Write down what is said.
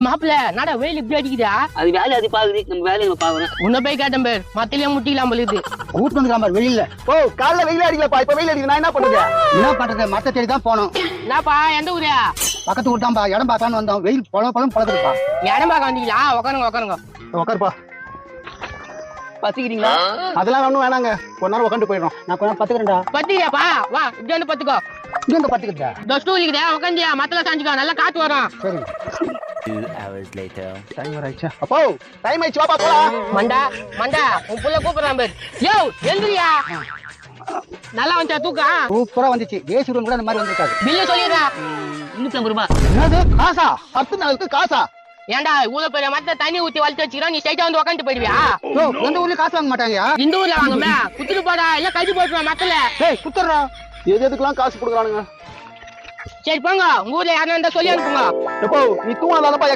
மாப்பிள்ள நாடா வெயில் இப்படி அடிக்குதா? அது வேலை அது பாக்குது, நம்ம வேலையை நம்ம பாக்குறோம். உன்ன போய் கேட்டேன் பேர் மத்திலே முட்டிக்கலாம் போலுது. கூட்டு வந்துக்காம வெளியில. ஓ காலைல வெயில் அடிக்கலப்பா, இப்ப வெயில் அடிக்குது, நான் என்ன பண்ணுறது? என்ன பண்றது, மத்த தேடி தான் போனோம். என்னப்பா எந்த ஊரா? பக்கத்து ஊர் தான்ப்பா, இடம் பார்க்கலான்னு வந்தோம். வெயில் பழம் பழகுதுப்பா. இடம் பார்க்க வந்தீங்களா? உட்காருங்க உட்காருங்க. உட்காருப்பா. பசிக்கிறீங்களா? அதெல்லாம் ஒண்ணும் வேணாங்க, கொஞ்ச நேரம் உட்காந்து போயிடுறோம். நான் கொஞ்சம் பத்துக்கிறேன்டா. பத்திரியாப்பா வா இப்படி வந்து பத்துக்கோ. இங்க வந்து பத்துக்கிறதா? இந்த ஸ்டூல் இருக்குதா உட்காந்தியா மத்தல சாஞ்சுக்கோ, நல்லா காத்து வரும். சரி. 2 hours later. டைம் வர ஆயிடுச்சா? அப்போ டைம் ஆயிடுச்சு, வாப்பா போலாம். மண்டா மண்டா உன் புள்ள கூப்பிடுறான் பேர். யோ எழுந்திரியா. நல்லா வந்துச்சா தூக்கம்? சூப்பரா வந்துச்சு. ஏசி ரூம் கூட அந்த மாதிரி வந்திருக்காது. பில்லு சொல்லிடுறா. 250 ரூபாய். என்னது காசா? 10 நாளுக்கு காசா? ஏன்டா இவ்வளவு பெரிய மரத்துல தண்ணி ஊத்தி வளர்த்து வச்சுக்கிறோம், நீ ஸ்ட்ரைட்டா வந்து உட்காந்து போயிடுவியா? ஓ, எந்த ஊர்லயும் காசு வாங்க மாட்டாங்கயா? இந்த ஊர்ல வாங்குமே குத்துட்டு போடா, இல்ல கழிச்சு போட்டுருவா மரத்துல. டேய் குத்துறா. எதுக்கெல்லாம் காசு கொடுக்குறானுங்க? சரி போங்க, உங்க ஊர்ல யாரும் இருந்தா சொல்லி அனுப்புங்க. எப்போ நீ தூங்காதானப்பா